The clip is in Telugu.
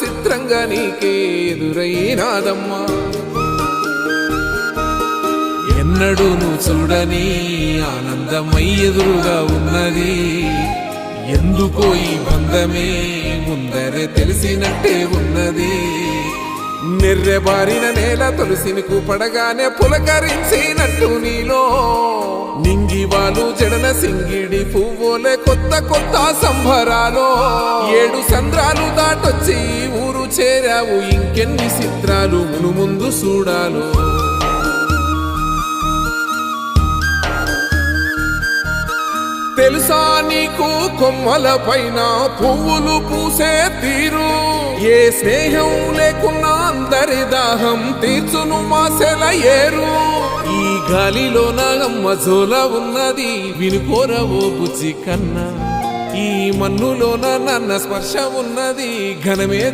చిత్రంగా నీకే ఎదురైనాదమ్మా. ఎన్నడూ నువ్వు చూడని ఆనందమై ఎదురుగా ఉన్నది. ఎందుకో ఈ బంధమే ముందరే తెలిసినట్టే ఉన్నది. నెర్రెబారిన నేల తులసిని కూపడగానే పులకరించినట్టు నీలో నింగివాలు జడన సింగిడి పువ్వులే కొత్త కొత్త సంబరాలో. 7 సంద్రాలు దాటొచ్చి ఊరు చేరావు, ఇంకెన్ని చిత్రాలు మును ముందు చూడాలో. తెలుసా నీకు కొమ్మల పైన పువ్వులు పూసే తీరు? ఏ స్నేహం లేకున్నా అందరి దాహం తీర్చును మాసెల ఏరు. ఈ గాలిలోన అమ్మ జోల ఉన్నది, వినుకోరవో బుజ్జి కన్నా. ఈ మన్నులోన నన్న స్పర్శ ఉన్నది, ఘనమేది